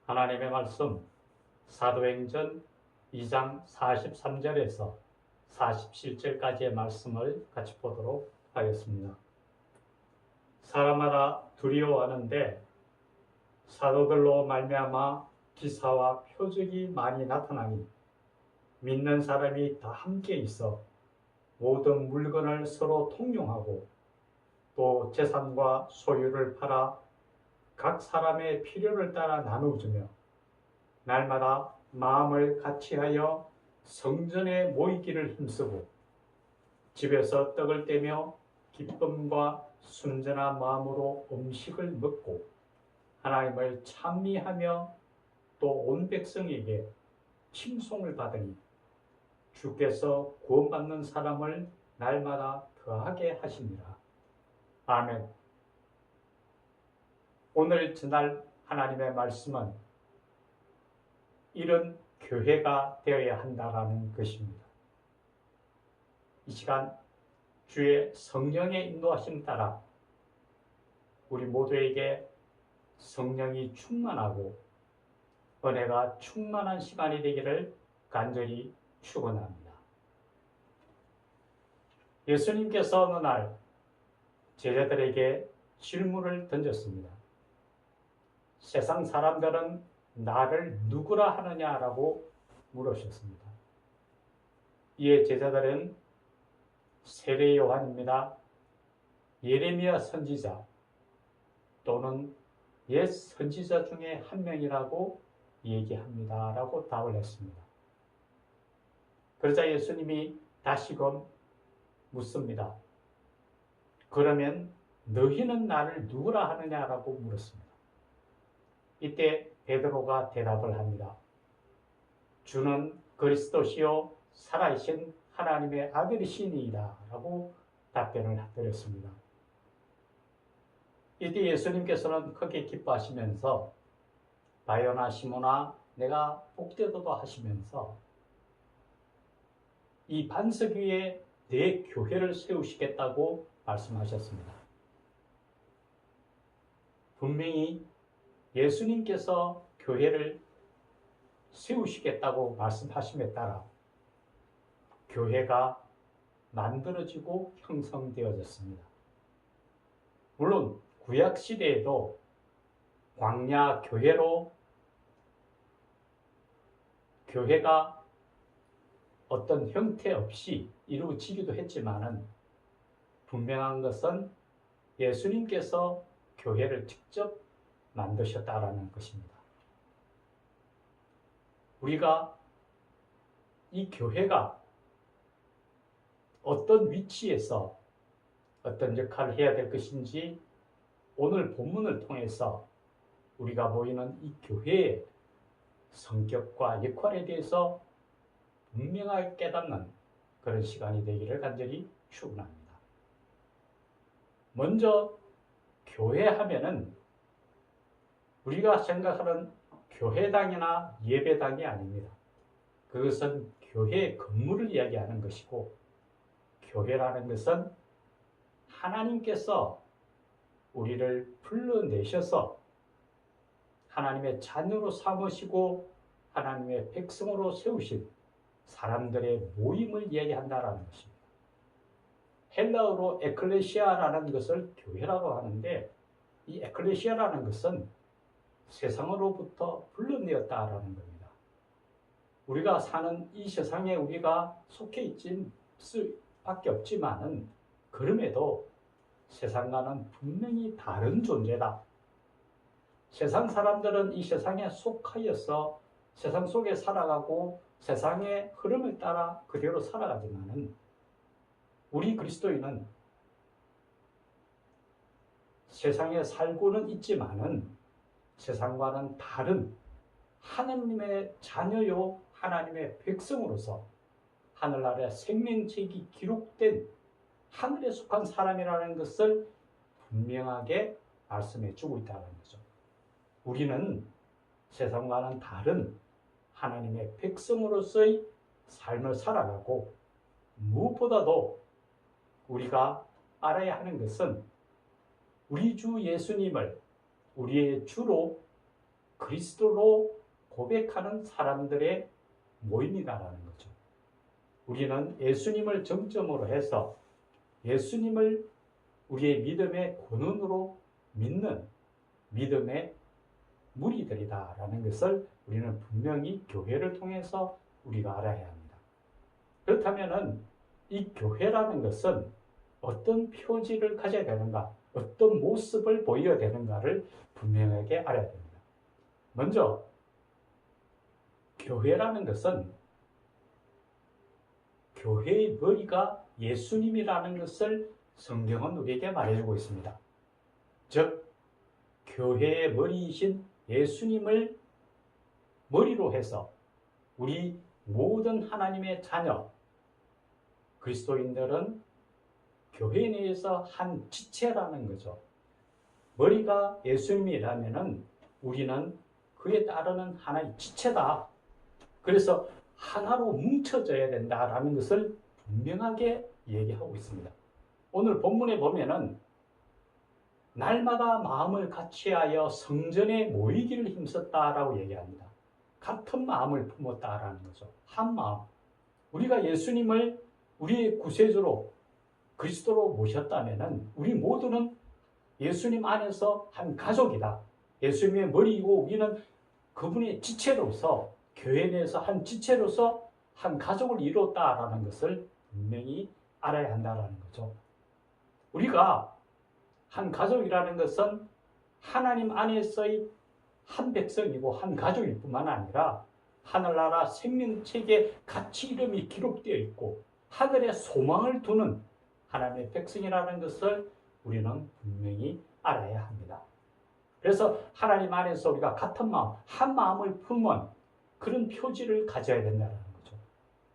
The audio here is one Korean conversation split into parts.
하나님의 말씀 사도행전 2장 43절에서 47절까지의 말씀을 같이 보도록 하겠습니다. 사람마다 두려워하는데 사도들로 말미암아 기사와 표적이 많이 나타나니 믿는 사람이 다 함께 있어 모든 물건을 서로 통용하고 또 재산과 소유를 팔아 각 사람의 필요를 따라 나누어주며 날마다 마음을 같이하여 성전에 모이기를 힘쓰고 집에서 떡을 떼며 기쁨과 순전한 마음으로 음식을 먹고 하나님을 찬미하며 또 온 백성에게 칭송을 받으니 주께서 구원받는 사람을 날마다 더하게 하시니라. 아멘. 오늘 전할 하나님의 말씀은 이런 교회가 되어야 한다라는 것입니다. 이 시간 주의 성령의 인도하심 따라 우리 모두에게 성령이 충만하고 은혜가 충만한 시간이 되기를 간절히 축원합니다. 예수님께서 어느 날 제자들에게 질문을 던졌습니다. 세상 사람들은 나를 누구라 하느냐라고 물으셨습니다. 이에 제자들은 세례 요한입니다. 예레미야 선지자 또는 옛 선지자 중에 한 명이라고 얘기합니다. 라고 답을 했습니다. 그러자 예수님이 다시금 묻습니다. 그러면 너희는 나를 누구라 하느냐라고 물었습니다. 이때 베드로가 대답을 합니다. 주는 그리스도시요 살아계신 하나님의 아들이시니이다 라고 답변을 드렸습니다. 이때 예수님께서는 크게 기뻐하시면서 바요나 시몬아 내가 복되도다 하시면서 이 반석 위에 내 교회를 세우시겠다고 말씀하셨습니다. 분명히 예수님께서 교회를 세우시겠다고 말씀하심에 따라 교회가 만들어지고 형성되어졌습니다. 물론 구약 시대에도 광야 교회로 교회가 어떤 형태 없이 이루어지기도 했지만은 분명한 것은 예수님께서 교회를 직접 만드셨다라는 것입니다. 우리가 이 교회가 어떤 위치에서 어떤 역할을 해야 될 것인지 오늘 본문을 통해서 우리가 모이는 이 교회의 성격과 역할에 대해서 분명하게 깨닫는 그런 시간이 되기를 간절히 축원합니다. 먼저 교회 하면은 우리가 생각하는 교회당이나 예배당이 아닙니다. 그것은 교회의 건물을 이야기하는 것이고 교회라는 것은 하나님께서 우리를 불러내셔서 하나님의 자녀로 삼으시고 하나님의 백성으로 세우신 사람들의 모임을 이야기한다라는 것입니다. 헬라어로 에클레시아라는 것을 교회라고 하는데 이 에클레시아라는 것은 세상으로부터 불러내었다라는 겁니다. 우리가 사는 이 세상에 우리가 속해 있을 수밖에 없지만은 그럼에도 세상과는 분명히 다른 존재다. 세상 사람들은 이 세상에 속하여서 세상 속에 살아가고 세상의 흐름을 따라 그대로 살아가지만은 우리 그리스도인은 세상에 살고는 있지만은 세상과는 다른 하나님의 자녀요 하나님의 백성으로서 하늘 아래 생명책이 기록된 하늘에 속한 사람이라는 것을 분명하게 말씀해 주고 있다는 거죠. 우리는 세상과는 다른 하나님의 백성으로서의 삶을 살아가고 무엇보다도 우리가 알아야 하는 것은 우리 주 예수님을 우리의 주로 그리스도로 고백하는 사람들의 모임이다라는 거죠. 우리는 예수님을 정점으로 해서 예수님을 우리의 믿음의 근원으로 믿는 믿음의 무리들이다라는 것을 우리는 분명히 교회를 통해서 우리가 알아야 합니다. 그렇다면 이 교회라는 것은 어떤 표지를 가져야 되는가, 어떤 모습을 보여야 되는가를 분명하게 알아야 됩니다. 먼저 교회라는 것은 교회의 머리가 예수님이라는 것을 성경은 우리에게 말해주고 있습니다. 즉 교회의 머리이신 예수님을 머리로 해서 우리 모든 하나님의 자녀 그리스도인들은 교회 내에서 한 지체라는 거죠. 머리가 예수님이라면 우리는 그에 따르는 하나의 지체다. 그래서 하나로 뭉쳐져야 된다라는 것을 분명하게 얘기하고 있습니다. 오늘 본문에 보면은 날마다 마음을 같이하여 성전에 모이기를 힘썼다라고 얘기합니다. 같은 마음을 품었다라는 거죠. 한 마음. 우리가 예수님을 우리의 구세주로 그리스도로 모셨다면은 우리 모두는 예수님 안에서 한 가족이다. 예수님의 머리이고 우리는 그분의 지체로서 교회 내에서 한 지체로서 한 가족을 이뤘다라는 것을 분명히 알아야 한다라는 거죠. 우리가 한 가족이라는 것은 하나님 안에서의 한 백성이고 한 가족일 뿐만 아니라 하늘나라 생명책에 같이 이름이 기록되어 있고 하늘에 소망을 두는 하나님의 백성이라는 것을 우리는 분명히 알아야 합니다. 그래서 하나님 안에서 우리가 같은 마음, 한 마음을 품은 그런 표지를 가져야 된다는 거죠.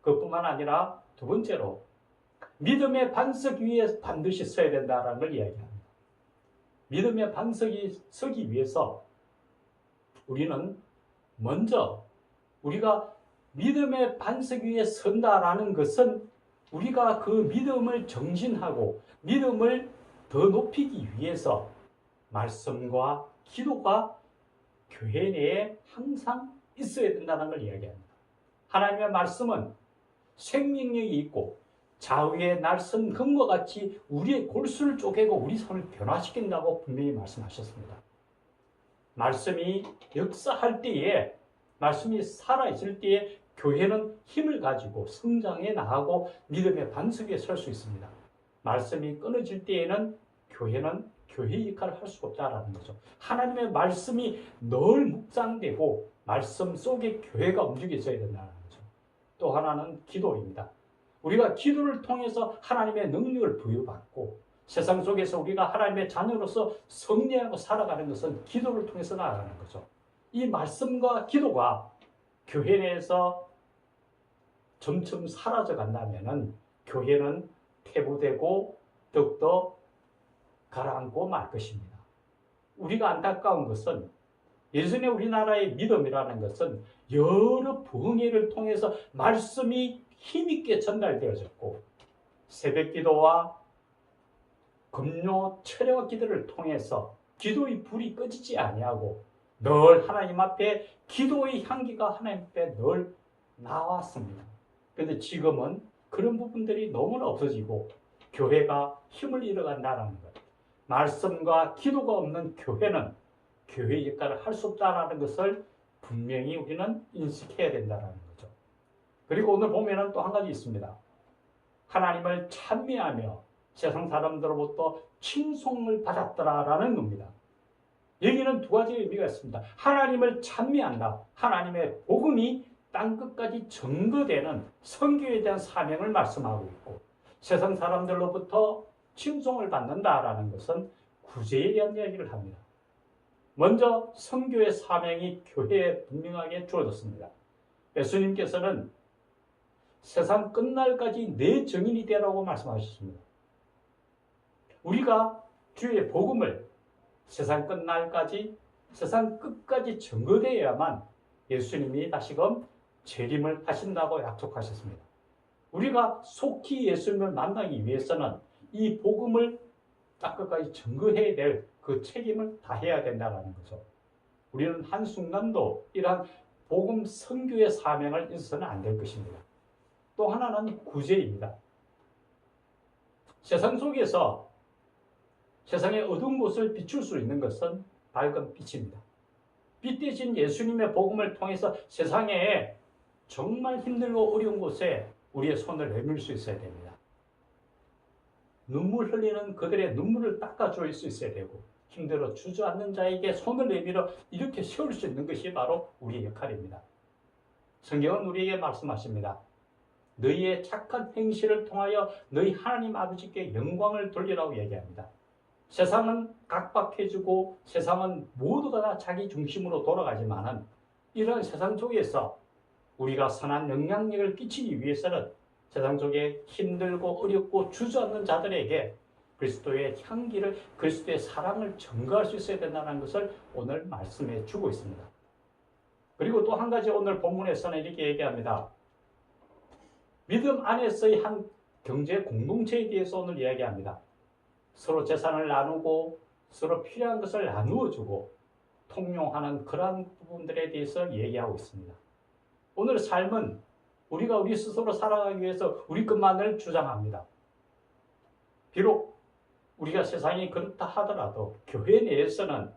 그뿐만 아니라 두 번째로 믿음의 반석 위에 반드시 서야 된다는 걸 이야기합니다. 믿음의 반석이 서기 위해서 우리는 먼저 우리가 믿음의 반석 위에 선다라는 것은 우리가 그 믿음을 정진하고 믿음을 더 높이기 위해서 말씀과 기도가 교회 내에 항상 있어야 된다는 걸 이야기합니다. 하나님의 말씀은 생명력이 있고 좌우의 날선 금과 같이 우리의 골수를 쪼개고 우리 손을 변화시킨다고 분명히 말씀하셨습니다. 말씀이 역사할 때에, 말씀이 살아있을 때에 교회는 힘을 가지고 성장해 나가고 믿음의 반석 위에 설 수 있습니다. 말씀이 끊어질 때에는 교회는 교회 역할을 할 수가 없다라는 거죠. 하나님의 말씀이 늘 묵상되고 말씀 속에 교회가 움직여져야 된다는 거죠. 또 하나는 기도입니다. 우리가 기도를 통해서 하나님의 능력을 부여받고 세상 속에서 우리가 하나님의 자녀로서 승리하고 살아가는 것은 기도를 통해서 나아가는 거죠. 이 말씀과 기도가 교회 내에서 점점 사라져 간다면 교회는 퇴보되고 더욱더 가라앉고 말 것입니다. 우리가 안타까운 것은 예전에 우리나라의 믿음이라는 것은 여러 부흥회를 통해서 말씀이 힘있게 전달되어졌고 새벽기도와 금요 철야 기도를 통해서 기도의 불이 꺼지지 아니하고 늘 하나님 앞에 기도의 향기가 하나님 앞에 늘 나왔습니다. 그런데 지금은 그런 부분들이 너무나 없어지고 교회가 힘을 잃어간다는 것, 말씀과 기도가 없는 교회는 교회 역할을 할 수 없다는 것을 분명히 우리는 인식해야 된다는 거죠. 그리고 오늘 보면은 또 한 가지 있습니다. 하나님을 찬미하며 세상 사람들로부터 칭송을 받았더라라는 겁니다. 여기는 두 가지 의미가 있습니다. 하나님을 찬미한다. 하나님의 복음이 땅끝까지 전거되는 선교에 대한 사명을 말씀하고 있고 세상 사람들로부터 칭송을 받는다라는 것은 구제에 대한 이야기를 합니다. 먼저 선교의 사명이 교회에 분명하게 주어졌습니다. 예수님께서는 세상 끝날까지 내 증인이 되라고 말씀하셨습니다. 우리가 주의 복음을 세상 끝날까지, 세상 끝까지 전거되어야만 예수님이 다시금 재림을 하신다고 약속하셨습니다. 우리가 속히 예수님을 만나기 위해서는 이 복음을 땅끝까지 전거해야 될 그 책임을 다해야 된다는 거죠. 우리는 한순간도 이러한 복음 선교의 사명을 잊어서는 안 될 것입니다. 또 하나는 구제입니다. 세상 속에서 세상의 어두운 곳을 비출 수 있는 것은 밝은 빛입니다. 빛 대신 예수님의 복음을 통해서 세상에 정말 힘들고 어려운 곳에 우리의 손을 내밀 수 있어야 됩니다. 눈물 흘리는 그들의 눈물을 닦아줄 수 있어야 되고, 힘들어 주저앉는 자에게 손을 내밀어 이렇게 세울 수 있는 것이 바로 우리의 역할입니다. 성경은 우리에게 말씀하십니다. 너희의 착한 행실을 통하여 너희 하나님 아버지께 영광을 돌리라고 얘기합니다. 세상은 각박해지고 세상은 모두가 다 자기 중심으로 돌아가지만은 이런 세상 속에서 우리가 선한 영향력을 끼치기 위해서는 세상 속에 힘들고 어렵고 주저앉는 자들에게 그리스도의 향기를, 그리스도의 사랑을 전가할 수 있어야 된다는 것을 오늘 말씀해 주고 있습니다. 그리고 또 한 가지 오늘 본문에서는 이렇게 얘기합니다. 믿음 안에서의 한 경제 공동체에 대해서 오늘 이야기합니다. 서로 재산을 나누고 서로 필요한 것을 나누어주고 통용하는 그러한 부분들에 대해서 얘기하고 있습니다. 오늘 삶은 우리가 우리 스스로 살아가기 위해서 우리 것만을 주장합니다. 비록 우리가 세상이 그렇다 하더라도 교회 내에서는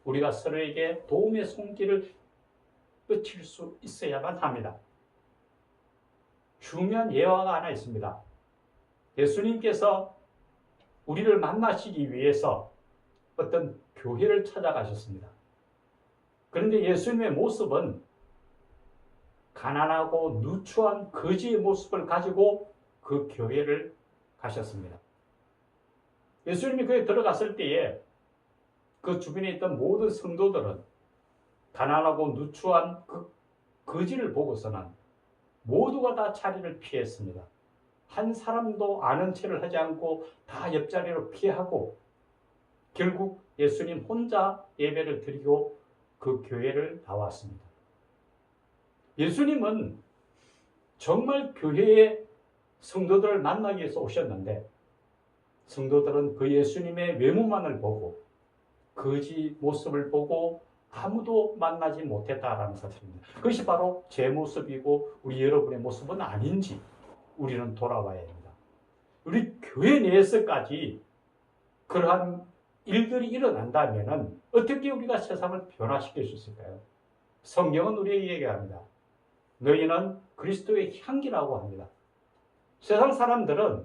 우리가 서로에게 도움의 손길을 뻗칠 수 있어야만 합니다. 중요한 예화가 하나 있습니다. 예수님께서 우리를 만나시기 위해서 어떤 교회를 찾아가셨습니다. 그런데 예수님의 모습은 가난하고 누추한 거지의 모습을 가지고 그 교회를 가셨습니다. 예수님이 그에 들어갔을 때에 그 주변에 있던 모든 성도들은 가난하고 누추한 그 거지를 보고서는 모두가 다 자리를 피했습니다. 한 사람도 아는 체를 하지 않고 다 옆자리로 피하고 결국 예수님 혼자 예배를 드리고 그 교회를 나왔습니다. 예수님은 정말 교회의 성도들을 만나기 위해서 오셨는데 성도들은 그 예수님의 외모만을 보고 거지 모습을 보고 아무도 만나지 못했다라는 사실입니다. 그것이 바로 제 모습이고 우리 여러분의 모습은 아닌지 우리는 돌아봐야 합니다. 우리 교회 내에서까지 그러한 일들이 일어난다면 어떻게 우리가 세상을 변화시킬 수 있을까요? 성경은 우리에게 얘기합니다. 너희는 그리스도의 향기라고 합니다. 세상 사람들은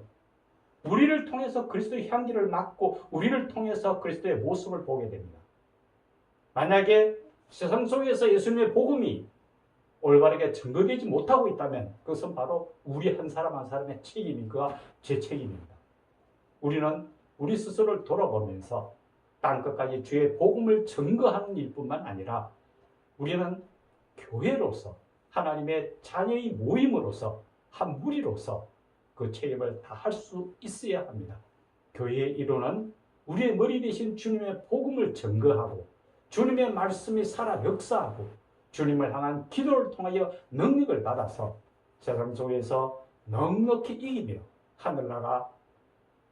우리를 통해서 그리스도의 향기를 맡고 우리를 통해서 그리스도의 모습을 보게 됩니다. 만약에 세상 속에서 예수님의 복음이 올바르게 증거되지 못하고 있다면 그것은 바로 우리 한 사람 한 사람의 책임이고 제 책임입니다. 우리는 우리 스스로를 돌아보면서 땅끝까지 주의 복음을 증거하는 일뿐만 아니라 우리는 교회로서 하나님의 자녀의 모임으로서 한 무리로서 그 책임을 다할 수 있어야 합니다. 교회의 이론은 우리의 머리 대신 주님의 복음을 증거하고 주님의 말씀이 살아 역사하고 주님을 향한 기도를 통하여 능력을 받아서 세상 속에서 넉넉히 이기며 하늘나라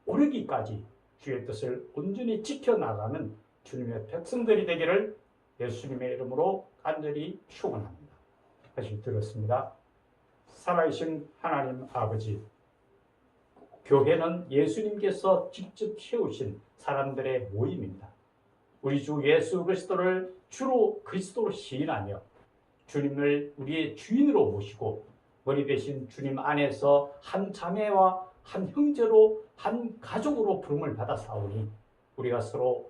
오르기까지 주의 뜻을 온전히 지켜나가는 주님의 백성들이 되기를 예수님의 이름으로 간절히 축원합니다. 다시 들었습니다. 살아계신 하나님 아버지, 교회는 예수님께서 직접 세우신 사람들의 모임입니다. 우리 주 예수 그리스도를 주로 그리스도로 시인하며 주님을 우리의 주인으로 모시고 머리 대신 주님 안에서 한 자매와 한 형제로 한 가족으로 부름을 받아 싸우니 우리가 서로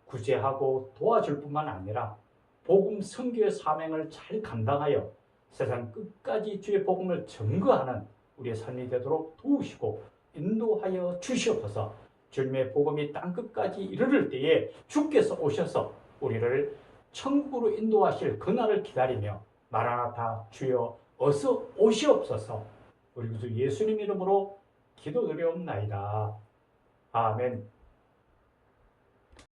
구제하고 도와줄 뿐만 아니라 복음 선교의 사명을 잘 감당하여 세상 끝까지 주의 복음을 증거하는 우리의 삶이 되도록 도우시고 인도하여 주시옵소서. 주님의 복음이 땅끝까지 이르를 때에 주께서 오셔서 우리를 천국으로 인도하실 그날을 기다리며 마라나타 주여 어서 오시옵소서. 우리 주 예수님 이름으로 기도드리옵나이다. 아멘.